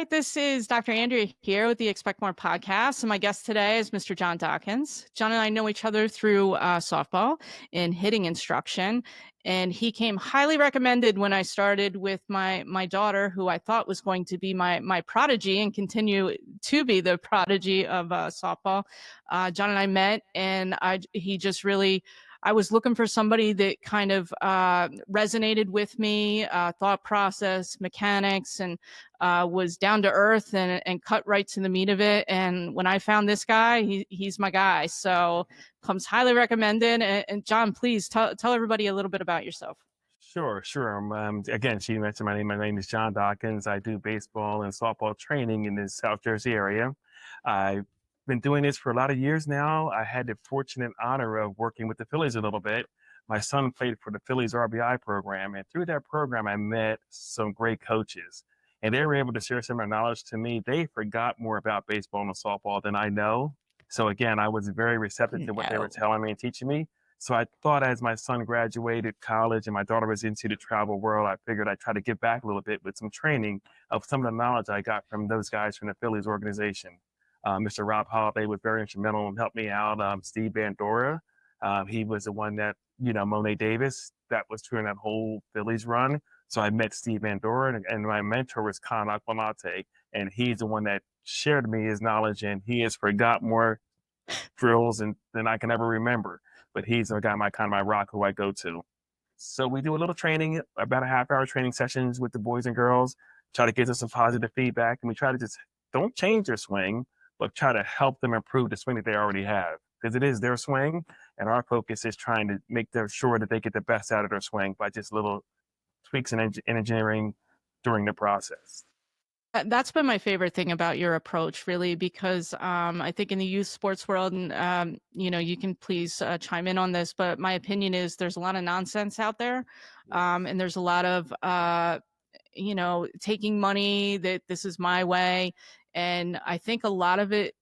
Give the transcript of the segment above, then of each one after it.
right, this is Dr. Andrea here with the Expect More podcast, and my guest today is Mr. John Dockins. John and I know each other through softball and hitting instruction, and he came highly recommended when I started with my daughter, who I thought was going to be my prodigy and continue to be the prodigy of softball. John and I met, and he just really. I was looking for somebody that kind of resonated with me, thought process, mechanics, and was down to earth and cut right to the meat of it. And when I found this guy, he's my guy. So comes highly recommended. And John, please tell everybody a little bit about yourself. Sure. Again, she mentioned my name. My name is John Dockins. I do baseball and softball training in the South Jersey area. I've been doing this for a lot of years now. I had the fortunate honor of working with the Phillies a little bit. My son played for the Phillies RBI program, and through that program, I met some great coaches, and they were able to share some of their knowledge to me. They forgot more about baseball and softball than I know. So again, I was very receptive to what they were No. telling me and teaching me. So I thought as my son graduated college and my daughter was into the travel world, I figured I'd try to give back a little bit with some training of some of the knowledge I got from those guys from the Phillies organization. Mr. Rob Holiday was very instrumental and helped me out. Steve Bandora, he was the one that, Monet Davis, that was during that whole Phillies run. So I met Steve Bandora, and my mentor was Con Aquilante, and he's the one that shared me his knowledge, and he has forgot more drills than I can ever remember. But he's the guy, my rock, who I go to. So we do a little training, about a half-hour training sessions with the boys and girls, try to get them some positive feedback, and we try to just don't change their swing, but try to help them improve the swing that they already have, because it is their swing, and our focus is trying to make sure that they get the best out of their swing by just little tweaks and engineering during the process. That's been my favorite thing about your approach, really, because I think in the youth sports world, and you can please chime in on this, but my opinion is there's a lot of nonsense out there, and there's a lot of taking money that this is my way, and I think a lot of it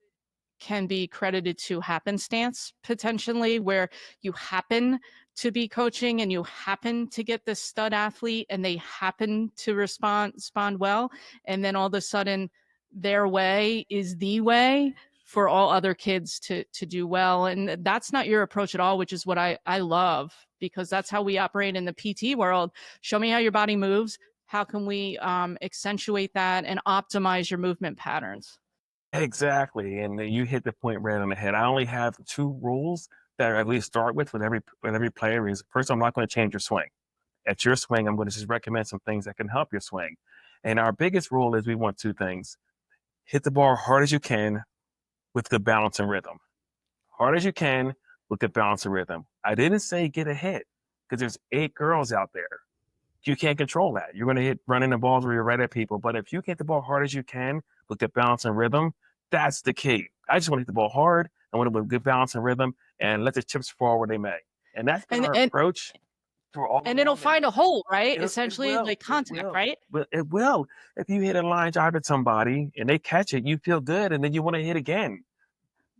can be credited to happenstance potentially, where you happen to be coaching and you happen to get this stud athlete and they happen to respond well, and then all of a sudden their way is the way for all other kids to do well. And that's not your approach at all, which is what I love, because that's how we operate in the PT world. Show me how your body moves. How can we accentuate that and optimize your movement patterns? Exactly, and you hit the point right on the head. I only have two rules that I at least start with every player is, first, I'm not going to change your swing. At your swing, I'm going to just recommend some things that can help your swing. And our biggest rule is we want two things: hit the ball hard as you can with good balance and rhythm. Hard as you can with good balance and rhythm. I didn't say get a hit, because there's 8 girls out there. You can't control that. You're going to hit running the balls where you're right at people. But if you can hit the ball hard as you can with good balance and rhythm, that's the key. I just want to hit the ball hard. I want it with good balance and rhythm, and let the chips fall where they may. And that's been and our and approach through all and it'll along. And find a hole, right? it Essentially, will, like it contact, will, right? but it will. If you hit a line drive at somebody and they catch it, you feel good, and then you want to hit again.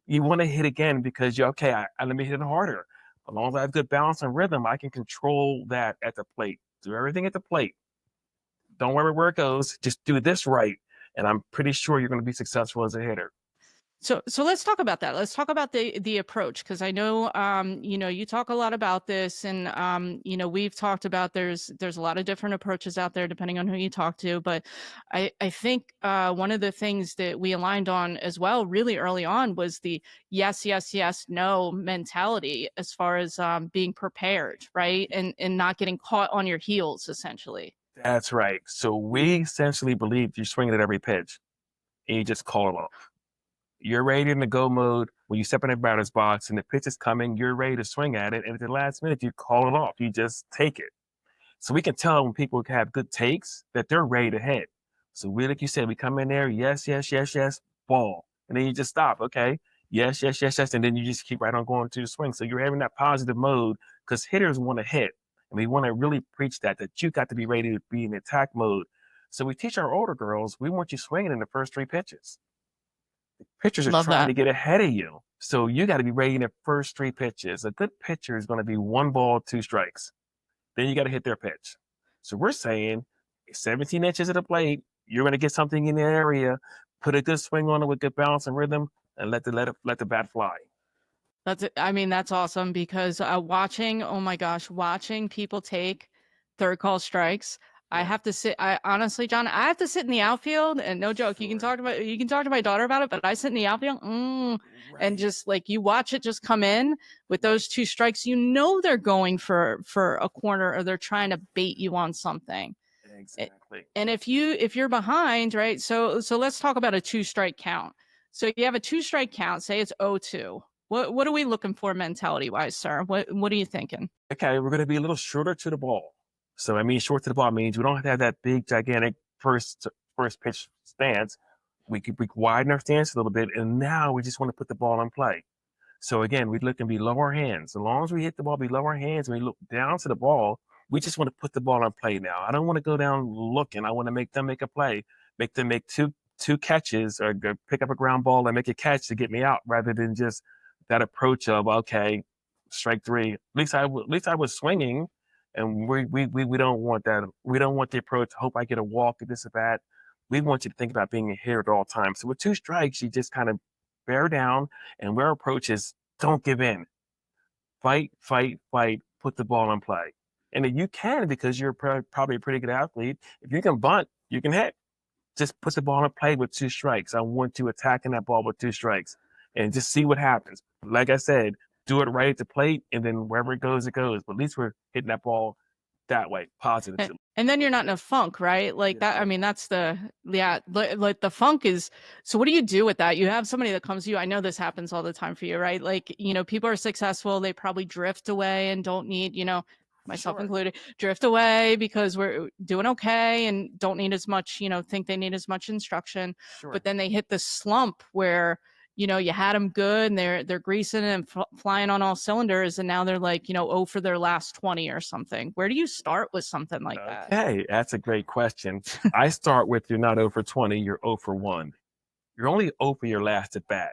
You want to hit again because you're okay. Let me hit it harder. As long as I have good balance and rhythm, I can control that at the plate. Do everything at the plate. Don't worry where it goes. Just do this right, and I'm pretty sure you're going to be successful as a hitter. So let's talk about that. Let's talk about the approach, because I know you talk a lot about this, and we've talked about there's a lot of different approaches out there depending on who you talk to, but I think one of the things that we aligned on as well really early on was the yes, yes, yes, no mentality, as far as being prepared, right, and not getting caught on your heels, essentially. That's right. So we essentially believe you swing it at every pitch, and you just call it off. You're ready in the go mode when you step in the batter's box and the pitch is coming. You're ready to swing at it, and at the last minute, you call it off. You just take it. So we can tell when people have good takes that they're ready to hit. So we, like you said, we come in there, yes, yes, yes, yes, ball. And then you just stop, okay? Yes, yes, yes, yes. And then you just keep right on going to the swing. So you're having that positive mode, because hitters want to hit. And we want to really preach that you got to be ready to be in attack mode. So we teach our older girls, we want you swinging in the first 3 pitches. The pitchers are Love trying that. to get ahead of you. So you got to be ready in the first 3 pitches. A good pitcher is going to be 1 ball, 2 strikes. Then you got to hit their pitch. So we're saying 17 inches at the plate, You're going to get something in the area, put a good swing on it with good balance and rhythm, and let the bat fly. I mean, that's awesome because watching, oh my gosh, watching people take third call strikes. I Yeah. have to sit. I honestly, John, I have to sit in the outfield, and no joke, you can Sure. talk to my daughter about it, but I sit in the outfield, and Right. just like you watch it just come in with Right. those two strikes, they're going for a corner or they're trying to bait you on something. A- Exactly. And if you're behind, right? So let's talk about a two strike count. So you have a two strike count, say it's 0-2. What are we looking for mentality wise, sir? What are you thinking? Okay, we're going to be a little shorter to the ball. So I mean, short to the ball means we don't have to have that big, gigantic first pitch stance. We widen our stance a little bit, and now we just want to put the ball in play. So again, we look and be lower hands. As long as we hit the ball, be lower hands, and we look down to the ball, we just want to put the ball in play now. I don't want to go down looking. I want to make them make a play, make them make two catches or pick up a ground ball and make a catch to get me out rather than just that approach of, okay, strike three. At least I was swinging, and we don't want that. We don't want the approach. Hope I get a walk at this at bat. We want you to think about being a hitter at all times. So with two strikes, you just kind of bear down, and our approach is don't give in. Fight, fight, fight. Put the ball in play. And if you can, because you're probably a pretty good athlete, if you can bunt, you can hit. Just put the ball in play with two strikes. I want you attacking that ball with two strikes and just see what happens. Like I said, do it right at the plate, and then wherever it goes, it goes. But at least we're hitting that ball that way, And, positively. and then you're not in a funk, right? Like Yes, that. I sir. mean, that's like the funk is. So what do you do with that? You have somebody that comes to you. I know this happens all the time for you, right? Like, people are successful. They probably drift away and don't need, myself Sure, included, drift away because we're doing okay and don't need as much, think they need as much instruction. But sure. then they hit the slump where you had them good and they're greasing and flying on all cylinders, and now they're like, oh, for their last 20 or something. Where do you start with something like that? Okay, that's a great question. I start with you're not 0 for 20, you're 0 for 1. You're only 0 for your last at bat.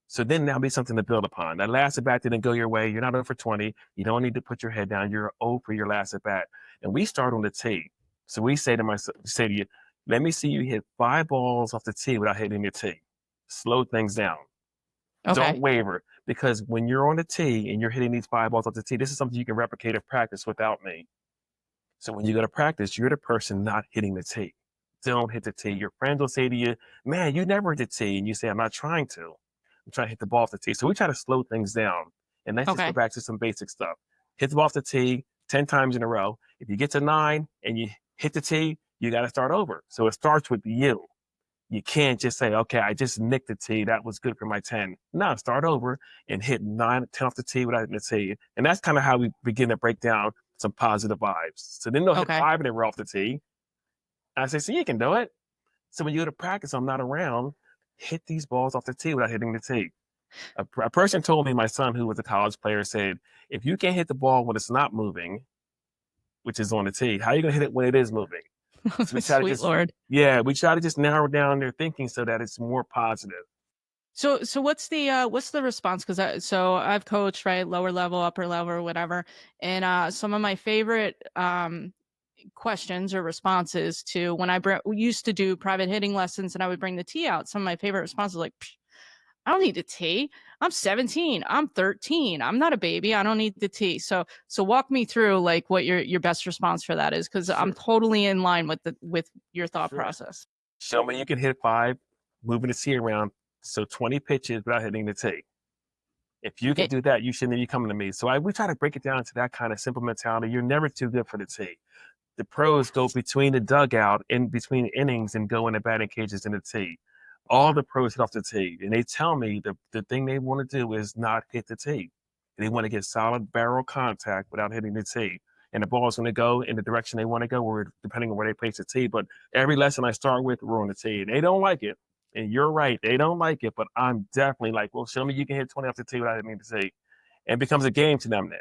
So then that'll be something to build upon. That last at bat didn't go your way. You're not 0 for 20. You don't need to put your head down. You're 0 for your last at bat. And we start on the tee. So we say to you, let me see you hit 5 balls off the tee without hitting the tee. Slow things down. Don't Okay. waver, because when you're on the tee and you're hitting these 5 balls off the tee, this is something you can replicate in practice without me. So when you go to practice, you're the person not hitting the tee. Don't hit the tee. Your friends will say to you, man, you never hit the tee. And you say, I'm not trying to. I'm trying to hit the ball off the tee. So we try to slow things down. And let's just go Okay. back to some basic stuff. Hit the ball off the tee 10 times in a row. If you get to 9 and you hit the tee, you got to start over. So it starts with you. You can't just say, okay, I just nicked the tee. That was good for my 10. No, start over and hit 9, 10 off the tee without hitting the tee. And that's kind of how we begin to break down some positive vibes. So then they'll hit Okay. 5 and they roll off the tee. I say, see, you can do it. So when you go to practice, I'm not around, hit these balls off the tee without hitting the tee. A person told me, my son, who was a college player, said, if you can't hit the ball when it's not moving, which is on the tee, how are you going to hit it when it is moving? So we try to Sweet just, Lord. yeah, we try to just narrow down their thinking so that it's more positive. So what's the response? Because so I've coached, right, lower level, upper level, or whatever, and some of my favorite questions or responses to when we used to do private hitting lessons and I would bring the tee out. Some of my favorite responses like, "Psh, I don't need the tee. I'm 17. I'm 13. I'm not a baby. I don't need the tee." So walk me through like what your best response for that is, because I'm Sure, totally in line with your thought sure. process. Show me you can hit 5, moving the tee around, so 20 pitches without hitting the tee. If you can It, do that, you shouldn't be coming to me. So we try to break it down to that kind of simple mentality. You're never too good for the tee. The pros go between the dugout, in between innings, and go in the batting cages in the tee. All the pros hit off the tee, and they tell me the thing they want to do is not hit the tee. They want to get solid barrel contact without hitting the tee. And the ball is going to go in the direction they want to go, or depending on where they place the tee. But every lesson I start with, we're on the tee. And they don't like it. And you're right, they don't like it. But I'm definitely like, well, show me you can hit 20 off the tee without hitting the tee. And it becomes a game to them then.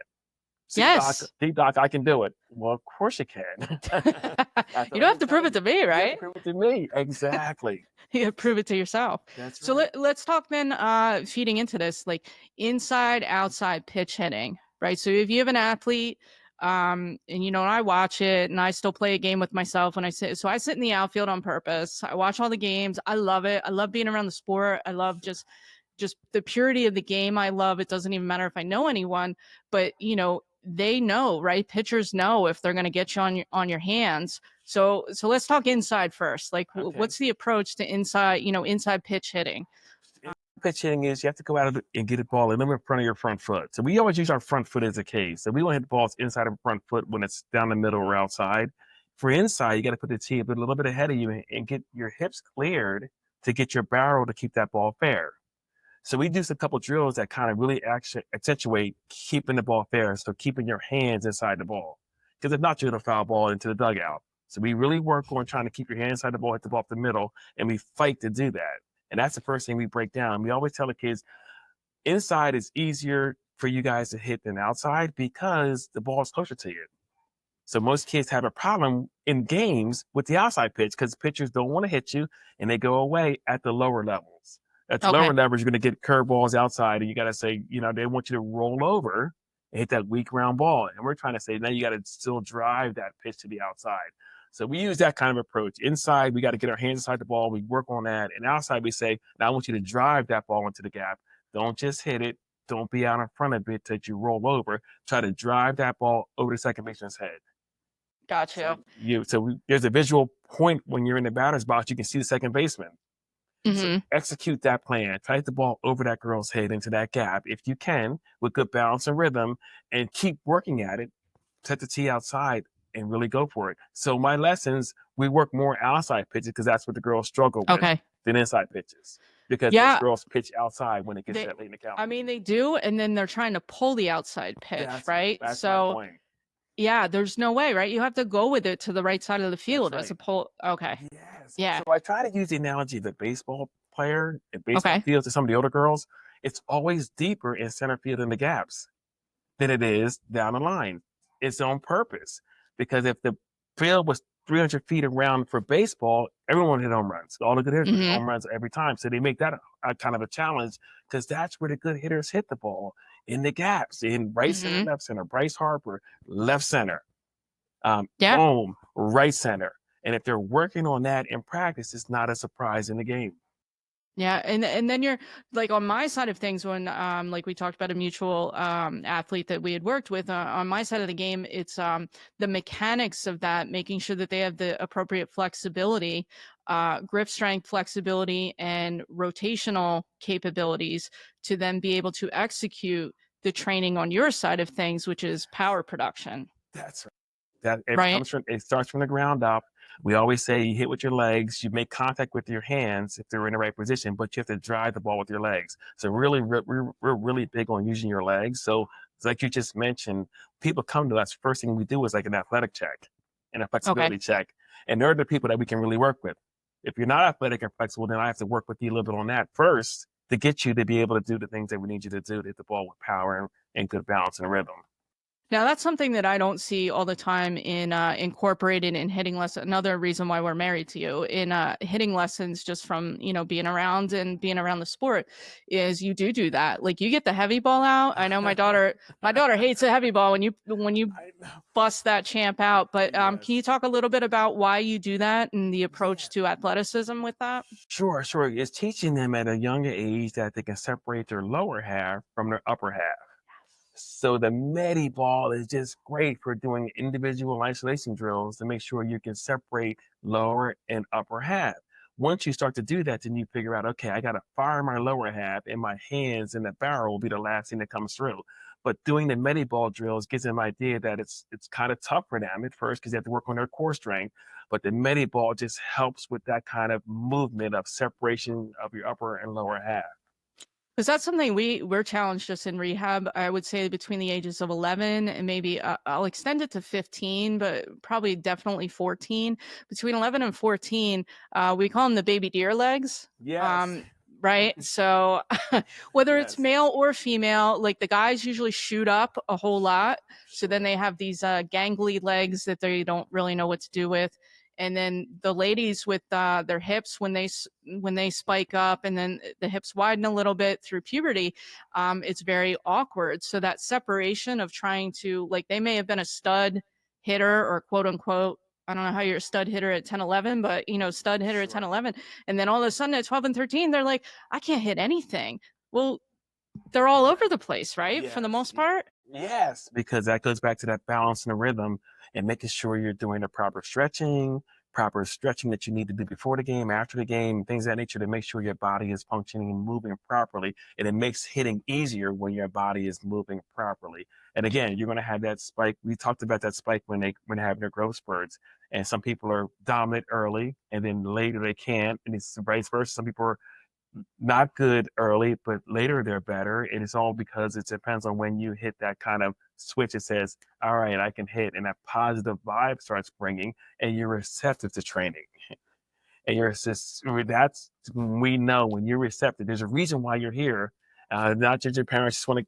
yes. See, Doc, I can do it. Well, of course you can. That's You what don't I've have been to prove telling it to you. me, You have to right? prove it to me. Exactly. You gotta prove it to yourself. That's So right. let's talk then, feeding into this, like inside outside pitch hitting, right? So if you have an athlete, And I watch it, and I still play a game with myself when I sit. So I sit in the outfield on purpose. I watch all the games. I love it. I love being around the sport. I love just the purity of the game. I love it. Doesn't even matter if I know anyone, but they know, right? Pitchers know if they're going to get you on your hands. So let's talk inside first. Like, Okay. what's the approach to inside pitch hitting? Pitch hitting is you have to go out and get the ball a little in front of your front foot. So we always use our front foot as a case. So we don't hit the balls inside of the front foot when it's down the middle or outside. For inside, you got to put the tee a little bit ahead of you and get your hips cleared to get your barrel to keep that ball fair. So we do a couple drills that kind of really accentuate keeping the ball fair. So keeping your hands inside the ball. Because if not, you're going to foul ball into the dugout. So we really work on trying to keep your hands inside the ball, hit the ball up the middle, and we fight to do that. And that's the first thing we break down. We always tell the kids, inside is easier for you guys to hit than outside because the ball is closer to you. So most kids have a problem in games with the outside pitch because pitchers don't want to hit you and they go away at the lower levels. At the lower Okay. levels, you're going to get curveballs outside and you got to say, they want you to roll over and hit that weak round ball. And we're trying to say, now you got to still drive that pitch to the outside. So we use that kind of approach. Inside, we got to get our hands inside the ball. We work on that. And outside, we say, now I want you to drive that ball into the gap. Don't just hit it. Don't be out in front of it that you roll over. Try to drive that ball over the second baseman's head. Got you. There's a visual point when you're in the batter's box. You can see the second baseman. So execute that plan. Try to hit the ball over that girl's head into that gap if you can with good balance and rhythm and keep working at it. Set the tee outside and really go for it. So my lessons, we work more outside pitches because that's what the girls struggle with Okay. than inside pitches because most Yeah. girls pitch outside when it gets They, that late in the count. I mean, they do, and then they're trying to pull the outside pitch, right? That's my So point. yeah, there's no way, right? You have to go with it to the right side of the field That's as a right. pull. Okay. Yes. Yeah. So I try to use the analogy of the baseball player in baseball Okay. fields to some of the older girls. It's always deeper in center field in the gaps than it is down the line. It's on purpose because if the field was 300 feet around for baseball, everyone hit home runs. All the good hitters would hit home runs every time. So they make that a kind of a challenge because that's where the good hitters hit the ball in the gaps, in right center, left center. Bryce Harper, left center. Yeah. Boom, right center. And if they're working on that in practice, it's not a surprise in the game. Yeah, and then you're like on my side of things when like we talked about a mutual athlete that we had worked with on my side of the game, it's the mechanics of that, making sure that they have the appropriate flexibility, grip strength, flexibility, and rotational capabilities to then be able to execute the training on your side of things, which is power production. That's right. That Right. it starts from the ground up. We always say you hit with your legs, you make contact with your hands if they're in the right position, but you have to drive the ball with your legs. So really, we're really big on using your legs. So it's like you just mentioned, people come to us, first thing we do is like an athletic check and a flexibility check. And they're the people that we can really work with. If you're not athletic and flexible, then I have to work with you a little bit on that first to get you to be able to do the things that we need you to do to hit the ball with power and good balance and rhythm. Now that's something that I don't see all the time in incorporated in hitting lesson. Another reason why we're married to you in hitting lessons, just from being around and being around the sport, is you do that. Like you get the heavy ball out. I know my daughter hates a heavy ball when you bust that champ out. But can you talk a little bit about why you do that and the approach to athleticism with that? Sure. It's teaching them at a younger age that they can separate their lower half from their upper half. So the medi ball is just great for doing individual isolation drills to make sure you can separate lower and upper half. Once you start to do that, then you figure out, okay, I got to fire my lower half and my hands and the barrel will be the last thing that comes through. But doing the medi ball drills gives them an idea that it's kind of tough for them at first because they have to work on their core strength. But the medi ball just helps with that kind of movement of separation of your upper and lower half. Because that's something we're challenged just in rehab. I would say between the ages of 11 and maybe I'll extend it to 15, but probably definitely 14. Between 11 and 14, we call them the baby deer legs. Yes. Right. So whether it's Yes. male or female, like the guys usually shoot up a whole lot. So then they have these gangly legs that they don't really know what to do with. And then the ladies with their hips, when they spike up and then the hips widen a little bit through puberty, it's very awkward. So that separation of trying to, like, they may have been a stud hitter or quote unquote, I don't know how you're a stud hitter at 10, 11, but stud hitter at 10, Sure. 11. And then all of a sudden at 12 and 13, they're like, I can't hit anything. Well, they're all over the place, right? For the Yes, most part. yes, because that goes back to that balance and the rhythm and making sure you're doing the proper stretching that you need to do before the game, after the game, things of that nature to make sure your body is functioning and moving properly. And it makes hitting easier when your body is moving properly. And again, you're going to have that spike. We talked about that spike when they're having their growth spurts. And some people are dominant early, and then later they can't, and it's vice versa. Some people are not good early, but later they're better. And it's all because it depends on when you hit that kind of switch. It says, all right, I can hit, and that positive vibe starts bringing, and you're receptive to training. And you're just, that's, we know when you're receptive, there's a reason why you're here. Not just your parents just want to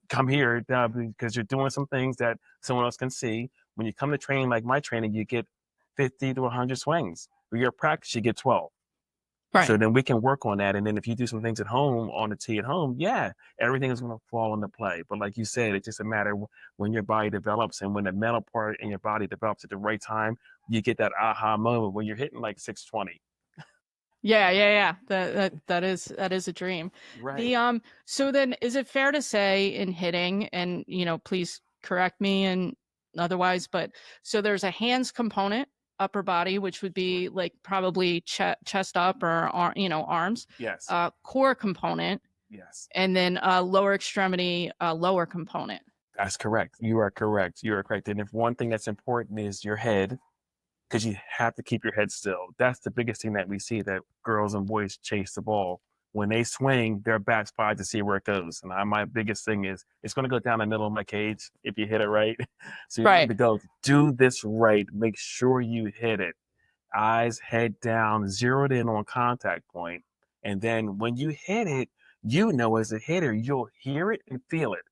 come here because you're doing some things that someone else can see. When you come to training, like my training, you get 50 to 100 swings. For your practice, you get 12. Right. So then we can work on that. And then if you do some things at home on the tee at home, yeah, everything is going to fall into play. But like you said, it's just a matter of when your body develops and when the mental part in your body develops at the right time, you get that aha moment when you're hitting like 620. Yeah, yeah, yeah. That is a dream. Right. So then is it fair to say in hitting, and please correct me and otherwise, but so there's a hands component, upper body, which would Sure. be like probably chest up or arms, Yes. core component, Yes. and then lower extremity, lower component. That's correct. You are correct. You are correct. And if one thing that's important is your head, because you have to keep your head still. That's the biggest thing that we see, that girls and boys chase the ball. When they swing, their back's wide to see where it goes. And my biggest thing is it's going to go down the middle of my cage if you hit it right. So you need Right. to go do this right. Make sure you hit it. Eyes, head down, zeroed in on contact point. And then when you hit it, as a hitter, you'll hear it and feel it.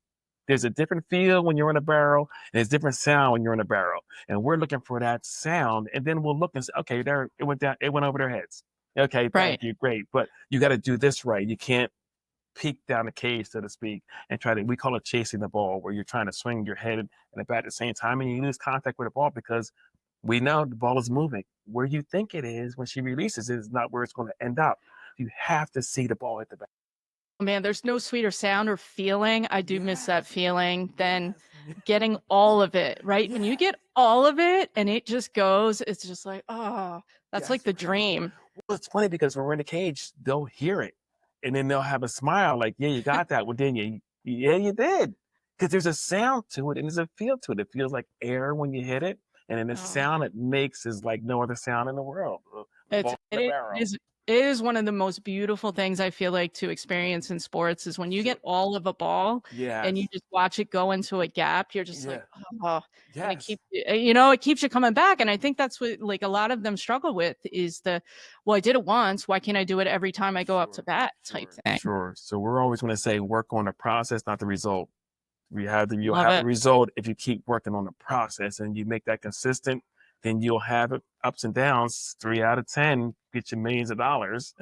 There's a different feel when you're in a barrel, and there's different sound when you're in a barrel. And we're looking for that sound, and then we'll look and say, okay, there it went down, it went over their heads. Okay, Right. thank you, great. But you got to do this right. You can't peek down the cage, so to speak, and try to, we call it chasing the ball, where you're trying to swing your head and the bat at the same time, and you lose contact with the ball because we know the ball is moving. Where you think it is when she releases it is not where it's going to end up. You have to see the ball hit the bat. Man, there's no sweeter sound or feeling. I do miss that Yes, feeling than yes, getting all of it, right? When you yes. get all of it and it just goes, it's just like, oh, that's like That's the right. dream. Well, it's funny because when we're in the cage, they'll hear it, and then they'll have a smile like, "Yeah, you got that." Well, didn't you? Yeah, you did. Because there's a sound to it and there's a feel to it. It feels like air when you hit it, and then the Oh, sound it makes is like no other sound in the world. The it's ball in the it barrel. is it is one of the most beautiful things I feel like to experience in sports is when you Sure. get all of a ball and you Yes. just watch it go into a gap, you're just like, Yeah. oh, and Yes. it keeps you coming back. And I think that's what like a lot of them struggle with is well, I did it once, why can't I do it every time I go up to Sure. bat type Sure. thing. Sure. So we're always going to say work on the process, not the result. You'll Love have the it. result if you keep working on the process and you make that consistent, then you'll have it ups and downs. 3 out of 10 get you millions of dollars.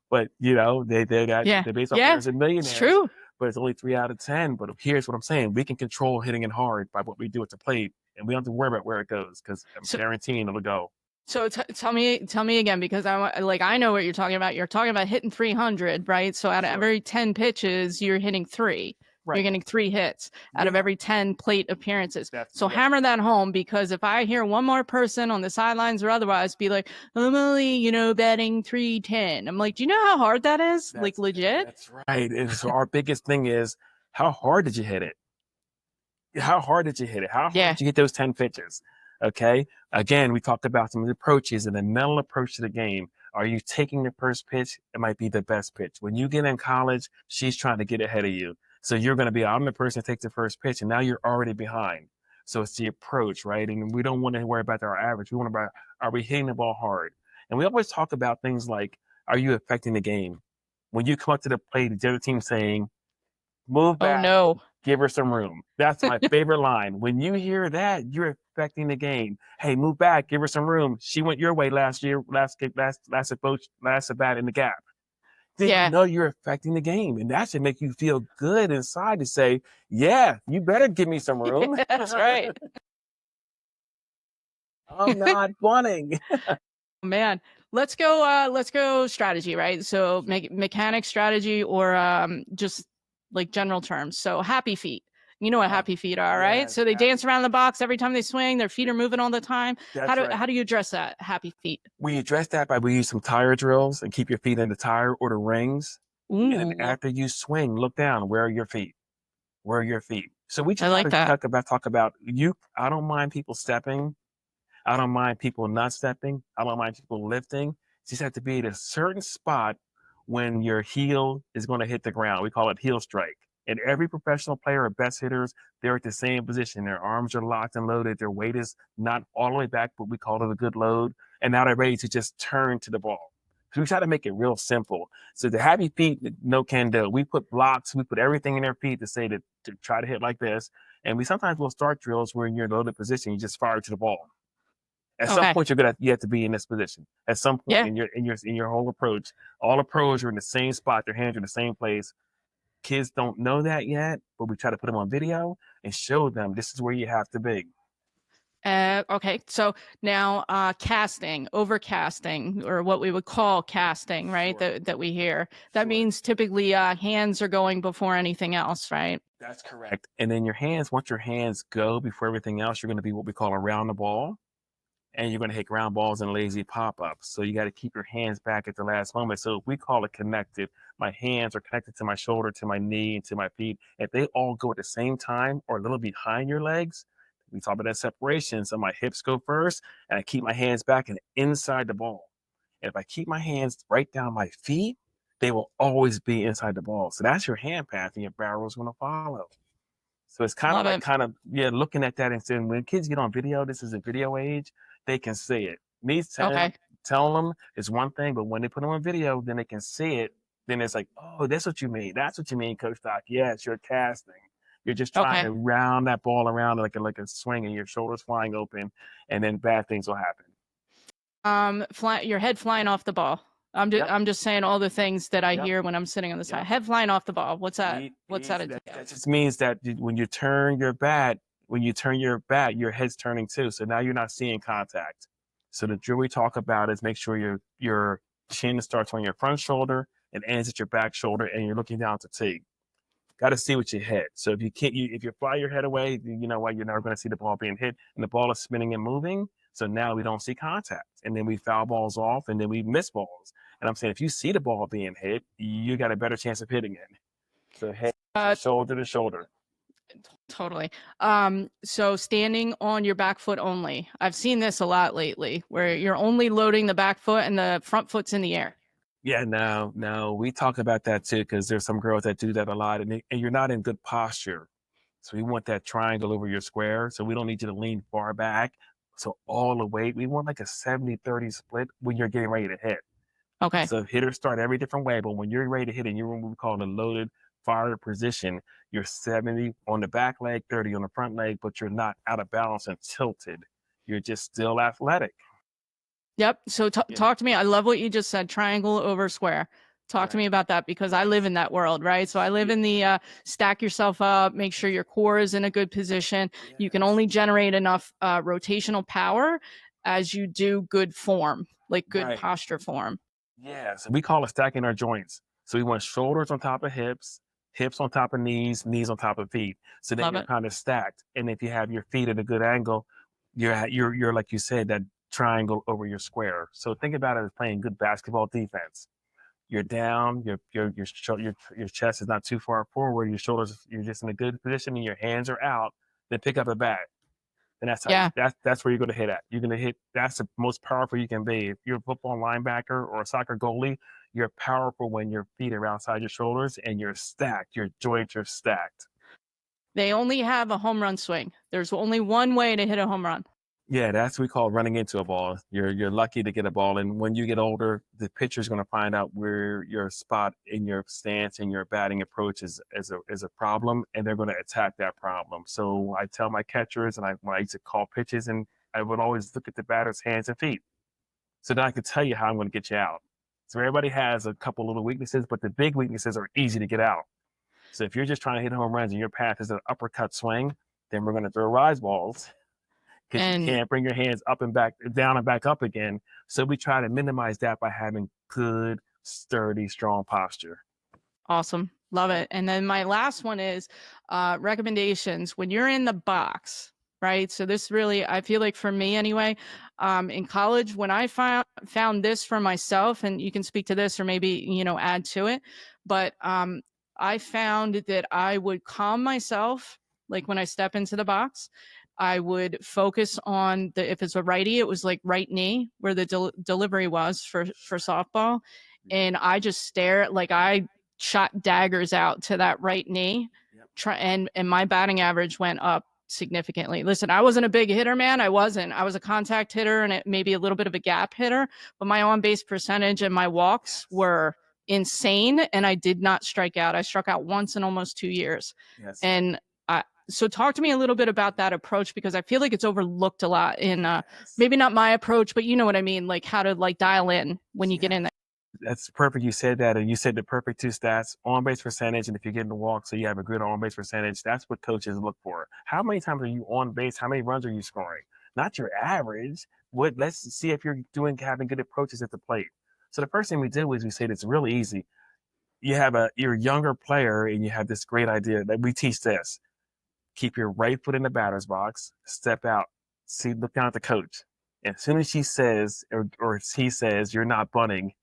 But Yeah. they're based off Yeah. winners and It's millionaires, true. but it's only 3 out of 10. But here's what I'm saying. We can control hitting it hard by what we do at the plate, and we don't have to worry about where it goes because I'm So guaranteeing it'll go. So tell me again because I know what you're talking about. You're talking about hitting 300, right? So out of Sure. every 10 pitches, you're hitting 3. You're Right. getting 3 hits out of Yeah. every 10 plate appearances. That's So correct. hammer that home because if I hear one more person on the sidelines or otherwise be like, I'm only, batting 310. I'm like, do you know how hard that is? Like legit? That's right. And so our biggest thing is, how hard did you hit it? How hard did you hit it? How hard Yeah. did you hit those 10 pitches? Okay. Again, we talked about some of the approaches and the mental approach to the game. Are you taking the first pitch? It might be the best pitch. When you get in college, she's trying to get ahead of you. So you're going to be, I'm the person that takes the first pitch, and now you're already behind. So it's the approach, right? And we don't want to worry about our average. We want to, are we hitting the ball hard? And we always talk about things like, are you affecting the game? When you come up to the plate, the other team saying, move Oh back, no. give her some room. That's my favorite line. When you hear that, you're affecting the game. Hey, move back, give her some room. She went your way last year, last approach, last at bat in the gap. Then you Yeah. know you're affecting the game. And that should make you feel good inside to say, yeah, you better give me some room. That's right. I'm not bunting. Man, let's go strategy, right? So mechanic strategy or just like general terms. So happy feet. You know what Oh, happy feet are, right? yes, So they dance happy. around the box every time they swing, their feet are moving all the time. That's right. How do you address that happy feet? We address that by we use some tire drills and keep your feet in the tire or the rings. And then Ooh, after you swing, look down. Where are your feet? Where are your feet? So we I try like to that. talk about you. I don't mind people stepping. I don't mind people not stepping. I don't mind people lifting. You just have to be at a certain spot when your heel is going to hit the ground. We call it heel strike. And every professional player or best hitters, they're at the same position. Their arms are locked and loaded. Their weight is not all the way back, but we call it a good load. And now they're ready to just turn to the ball. So we try to make it real simple. So the happy feet, no can do. We put blocks, we put everything in their feet to say to try to hit like this. And we sometimes will start drills where in your loaded position, you just fire to the ball. At some Okay. point, you have to be in this position. At some point Yeah. in your whole approach, all the pros are in the same spot. Their hands are in the same place. Kids don't know that yet, but we try to put them on video and show them this is where you have to be. Okay. So now casting, overcasting, or what we would call casting, right? Sure, That we hear. That sure. means typically hands are going before anything else, right? That's correct. And then your hands, once your hands go before everything else, you're going to be what we call around the ball. And you're going to hit ground balls and lazy pop-ups. So you got to keep your hands back at the last moment. So if we call it connected, my hands are connected to my shoulder, to my knee, and to my feet. If they all go at the same time or a little behind your legs, we talk about that separation. So my hips go first, and I keep my hands back and inside the ball. And if I keep my hands right down my feet, they will always be inside the ball. So that's your hand path, and your barrel is going to follow. So it's Love it. yeah, looking at that and saying when kids get on video, this is a video age, they can see it. Me Okay. telling them is one thing, but when they put them on video, then they can see it. Then it's like, oh, that's what you mean. That's what you mean, Coach Doc. Yes, you're casting. You're just trying Okay. to round that ball around like a swing, and your shoulders flying open, and then bad things will happen. Your head flying off the ball. Yep, I'm just saying all the things that I yep, hear when I'm sitting on the side. yep. Head flying off the ball. What's that Easy. entail? That just means that when you turn your bat, your head's turning too. So now you're not seeing contact. So the drill we talk about is make sure your chin starts on your front shoulder and ends at your back shoulder, and you're looking down to T. Got to see what you hit. So if you can't, if you fly your head away, you know what? You're never going to see the ball being hit, and the ball is spinning and moving. So now we don't see contact, and then we foul balls off, and then we miss balls. And I'm saying if you see the ball being hit, you got a better chance of hitting it. So head to Uh, shoulder to shoulder. totally. So standing on your back foot only. I've seen this a lot lately, where you're only loading the back foot and the front foot's in the air. Yeah, no, we talk about that too because there's some girls that do that a lot, and you're not in good posture. So we want that triangle over your square. So we don't need you to lean far back. So all the weight, we want like a 70-30 split when you're getting ready to hit. Okay. So hitters start every different way, but when you're ready to hit and you're in what we call the loaded fire position, you're 70 on the back leg, 30 on the front leg, but you're not out of balance and tilted. You're just still athletic. Yep. So Yeah, talk to me. I love what you just said. Triangle over square. Talk to right. me about that because I live Yes. in that world, right? So I live Yeah. in the stack yourself up, make sure your core is in a good position. You can Yes. only generate enough rotational power as you do good form, like good Right. posture form. Yeah. So we call it stacking our joints. So we want shoulders on top of hips, hips on top of knees, knees on top of feet. So then Love you're it. kind of stacked. And if you have your feet at a good angle, you're like you said, that triangle over your square. So think about it as playing good basketball defense. You're down, your chest is not too far forward, your shoulders, you're just in a good position, and your hands are out. Then pick up a bat. And Yeah. that's where you're going to hit at. You're going to hit. That's the most powerful you can be. If you're a football linebacker or a soccer goalie, you're powerful when your feet are outside your shoulders and you're stacked. Your joints are stacked. They only have a home run swing. There's only one way to hit a home run. Yeah, that's what we call running into a ball. You're lucky to get a ball, and when you get older, the pitcher's going to find out where your spot in your stance and your batting approach is a problem, and they're going to attack that problem. So I tell my catchers, and when I used to call pitches, and I would always look at the batter's hands and feet, so that I could tell you how I'm going to get you out. So everybody has a couple little weaknesses, but the big weaknesses are easy to get out. So if you're just trying to hit home runs and your path is an uppercut swing, then we're going to throw rise balls because you And can't bring your hands up and back, down and back up again. So we try to minimize that by having good, sturdy, strong posture. awesome. Love it. And then my last one is recommendations when you're in the box, right? So this really, I feel like for me anyway, in college, when I found this for myself, and you can speak to this or maybe, add to it, but I found that I would calm myself, like when I step into the box. I would focus on if it's a righty, it was like right knee where the delivery was for softball. And I just stare, like I shot daggers out to that right knee. Yep. And my batting average went up significantly. Listen, I wasn't a big hitter, man. I wasn't. I was a contact hitter and maybe a little bit of a gap hitter, but my on base percentage and my walks were insane. And I did not strike out. I struck out once in almost 2 years. Yes. And so talk to me a little bit about that approach, because I feel like it's overlooked a lot in maybe not my approach, but you know what I mean? Like how to like dial in when you get in there. That's perfect. You said that, and you said the perfect two stats: on base percentage, and if you're getting the walk, so you have a good on base percentage. That's what coaches look for. How many times are you on base? How many runs are you scoring? Not your average. Let's see if you're having good approaches at the plate. So the first thing we did was we said it's really easy. You're a younger player, and you have this great idea that we teach this: keep your right foot in the batter's box, step out, look down at the coach. And as soon as she says or he says you're not bunting,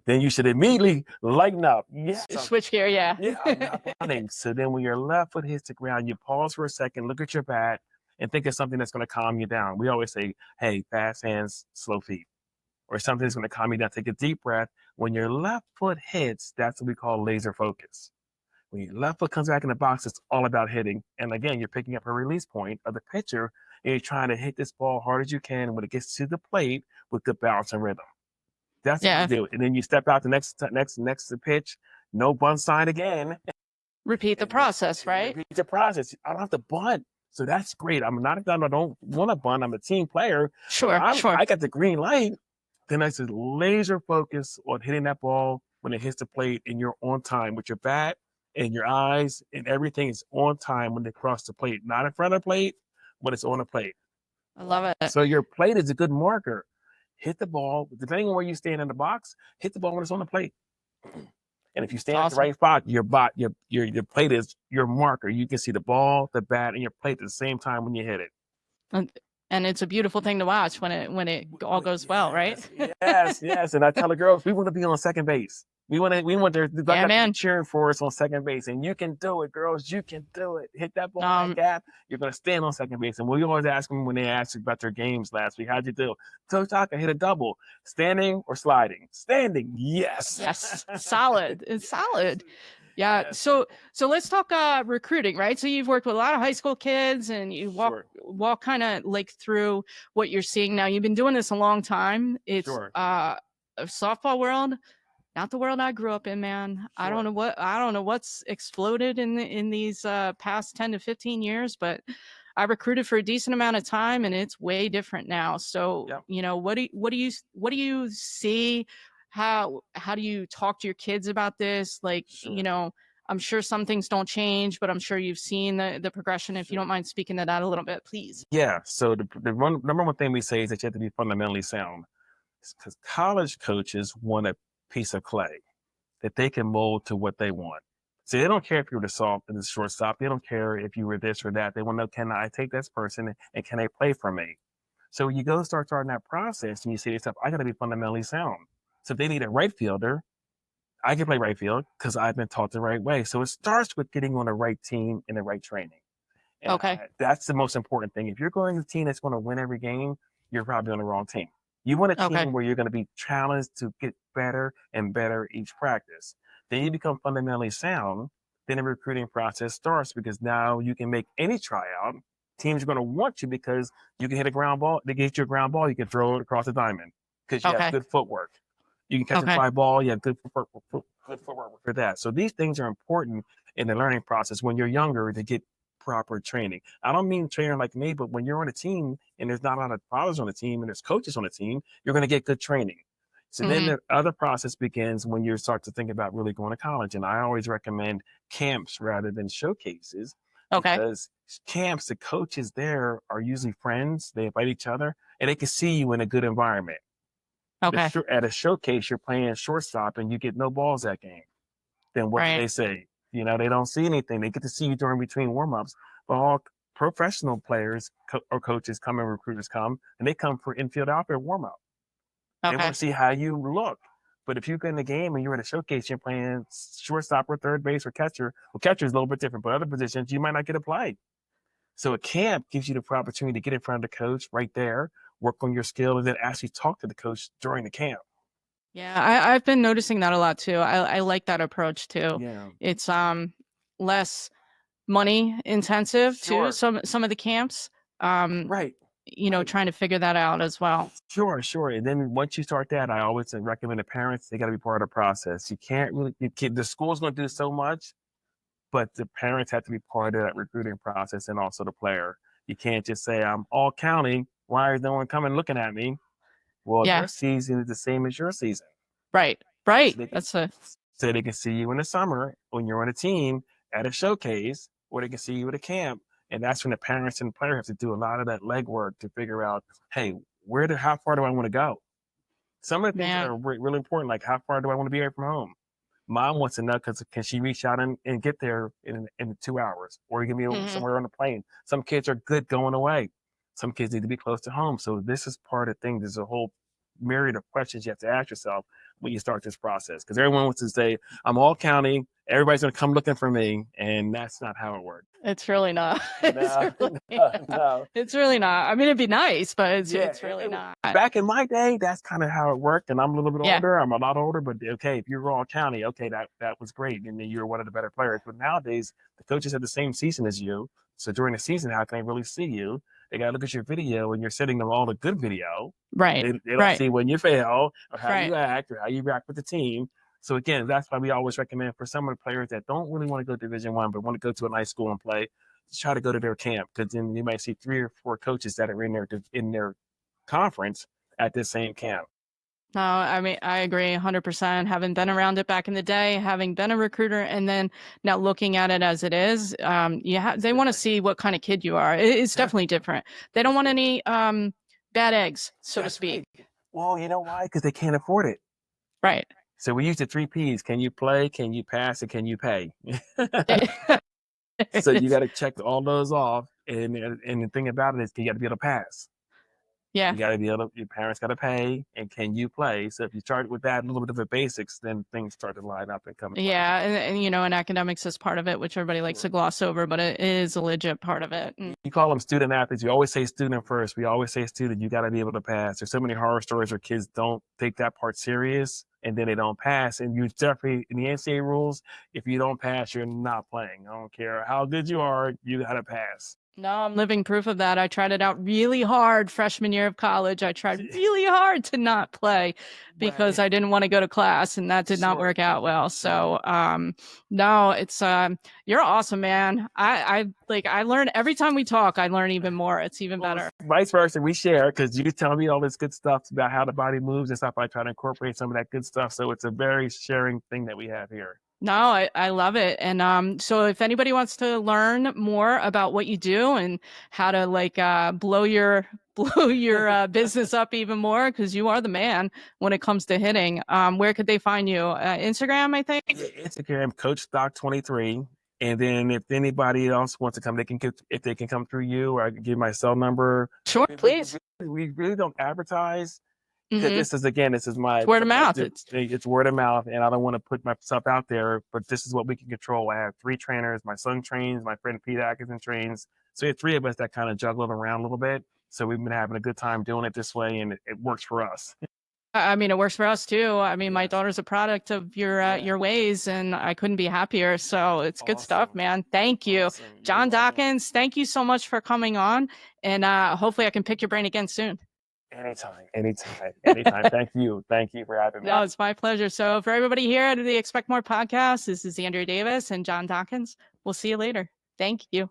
then you should immediately lighten up. Yes, Switch gear, yeah. yeah, I'm not bunting. So then when your left foot hits the ground, you pause for a second, look at your bat, and think of something that's going to calm you down. We always say, hey, fast hands, slow feet, or something that's going to calm you down. Take a deep breath. When your left foot hits, that's what we call laser focus. When your left foot comes back in the box, it's all about hitting. And again, you're picking up a release point of the pitcher, and you're trying to hit this ball hard as you can when it gets to the plate with good balance and rhythm. That's what you do. And then you step out the next pitch, no bunt sign again. Repeat the process, right? Repeat the process. I don't have to bunt. So that's great. I'm not that I don't want to bunt. I'm a team player. Sure. I got the green light. Then I said laser focus on hitting that ball when it hits the plate, and you're on time with your bat and your eyes, and everything is on time when they cross the plate. Not in front of the plate, but it's on the plate. I love it. So your plate is a good marker. Hit the ball, depending on where you stand in the box, hit the ball when it's on the plate. And if you stand at the right spot, your plate is your marker. You can see the ball, the bat, and your plate at the same time when you hit it. And it's a beautiful thing to watch when it all goes well, right? Yes. And I tell the girls, we want to be on second base. We want their cheering for us on second base, and you can do it, girls. You can do it. Hit that ball in that gap. You're gonna stand on second base. And we always ask them when they ask about their games last week, how'd you do? Coach Dockin hit a double, standing or sliding? Standing. Yes. Solid. It's solid. Yeah. Yes. So let's talk recruiting, right? So you've worked with a lot of high school kids, and you walk kind of like through what you're seeing now. You've been doing this a long time. It's a softball world. Not the world I grew up in, man. Sure. I don't know what's exploded in these past 10 to 15 years, but I recruited for a decent amount of time, and it's way different now. So, what do you see? How do you talk to your kids about this? Like, I'm sure some things don't change, but I'm sure you've seen the progression. If you don't mind speaking to that a little bit, please. Yeah. So the number one thing we say is that you have to be fundamentally sound, because college coaches want a piece of clay that they can mold to what they want. So they don't care if you're the shortstop. They don't care if you were this or that. They want to know, can I take this person and can they play for me? So you go starting that process, and you say to yourself, I got to be fundamentally sound. So if they need a right fielder, I can play right field because I've been taught the right way. So it starts with getting on the right team and the right training. And that's the most important thing. If you're going to a team that's going to win every game, you're probably on the wrong team. You want a team where you're going to be challenged to get better and better each practice. Then you become fundamentally sound. Then the recruiting process starts, because now you can make any tryout teams are going to want you because you can hit a ground ball. They get you a ground ball, you can throw it across the diamond because you have Okay. good footwork. You can catch a Okay. fly ball. You have good footwork for that. So these things are important in the learning process when you're younger to get proper training. I don't mean trainer like me, but when you're on a team and there's not a lot of fathers on the team and there's coaches on the team, you're going to get good training. So then Hmm. the other process begins when you start to think about really going to college. And I always recommend camps rather than showcases Okay. because camps, the coaches there are usually friends. They invite each other and they can see you in a good environment. Okay. At a showcase, you're playing shortstop and you get no balls that game. Then what do Right. they say? You know, they don't see anything. They get to see you during between warmups. But all professional players or coaches come and recruiters come, and they come for infield outfield warmup. They want Okay. to see how you look. But if you get in the game and you're at a showcase, you're playing shortstop or third base or catcher. Well, catcher is a little bit different, but other positions you might not get a play. So a camp gives you the opportunity to get in front of the coach right there, work on your skill, and then actually talk to the coach during the camp. Yeah, I've been noticing that a lot too. I like that approach too. Yeah. It's less money intensive too. Sure. Some of the camps, um, Right. Right. trying to figure that out as well. Sure, sure. And then once you start that, I always recommend the parents, they got to be part of the process. You can't really, the school's going to do so much, but the parents have to be part of that recruiting process and also the player. You can't just say, I'm all counting. Why is no one coming looking at me? Well, Yeah. their season is the same as your season. Right. So Right. they can, That's a so they can see you in the summer when you're on a team at a showcase, or they can see you at a camp. And that's when the parents and the player have to do a lot of that legwork to figure out, hey, how far do I want to go? Some of the things that man. are really important, like how far do I want to be away from home? Mom wants to know because can she reach out and get there in 2 hours, or you can be Hmm. somewhere on the plane. Some kids are good going away. Some kids need to be close to home. So this is part of the thing. There's a whole myriad of questions you have to ask yourself when you start this process. Because everyone wants to say, I'm all counting, everybody's going to come looking for me. And that's not how it works. It's really not. It's No, really, no, no. it's really not. I mean, it'd be nice, but Yeah, it's really not. back in my day, that's kind of how it worked. And I'm a little bit Yeah. older. I'm a lot older, but okay, if you're all county, okay, that was great, and then you're one of the better players. But nowadays, the coaches have the same season as you, so during the season, how can they really see you? They got to look at your video, and you're sending them all the good video. Right. They don't Right. see when you fail or how Right. you act or how you react with the team. So again, that's why we always recommend for some of the players that don't really want to go to Division I, but want to go to a nice school and play, try to go to their camp because then you might see 3 or 4 coaches that are in their conference at this same camp. No, I mean, I agree 100%. Having been around it back in the day, having been a recruiter, and then now looking at it as it is, they want to see what kind of kid you are. It's definitely different. They don't want any bad eggs, so to That's speak. right. Well, you know why? Because they can't afford it. Right. So we use the 3 Ps. Can you play? Can you pass? And can you pay? So you got to check all those off. And the thing about it is you got to be able to pass. Yeah. You got to be able to, your parents got to pay, and can you play? So if you start with that, a little bit of the basics, then things start to line up and come. Yeah, and academics is part of it, which everybody likes to gloss over, but it is a legit part of it. You call them student athletes. You always say student first. We always say student. You got to be able to pass. There's so many horror stories where kids don't take that part serious, and then they don't pass. And you definitely in the NCAA rules, if you don't pass, you're not playing. I don't care how good you are. You got to pass. No, I'm living proof of that. I tried it out really hard freshman year of college. I tried really hard to not play because Right. I didn't want to go to class, and that did not work out well. So, no, it's you're awesome, man. I learn every time we talk. I learn even more. It's even better. Vice versa, we share because you tell me all this good stuff about how the body moves and stuff. I try to incorporate some of that good stuff. So it's a very sharing thing that we have here. No, I love it. And so if anybody wants to learn more about what you do and how to blow your business up even more, because you are the man when it comes to hitting, where could they find you? Instagram, I think. Yeah, Instagram, Coach Dock 23. And then if anybody else wants to come, if they can come through you, or I can give my cell number. Sure, please. We really don't advertise. Because Hmm. this is my It's word of mouth. it's word of mouth, and I don't want to put myself out there. But this is what we can control. I have 3 trainers. My son trains. My friend Pete Atkinson trains. So we have 3 of us that kind of juggle it around a little bit. So we've been having a good time doing it this way, and it works for us. I mean, it works for us too. I mean, my Yes. daughter's a product of your ways, and I couldn't be happier. So it's good stuff, Awesome. man. Thank you, Awesome. You're John welcome. Dockins. Thank you so much for coming on, and hopefully I can pick your brain again soon. Anytime, anytime, anytime. Thank you. Thank you for having me. No, it's my pleasure. So for everybody here at the Expect More podcast, this is Andrea Davis and John Dawkins. We'll see you later. Thank you.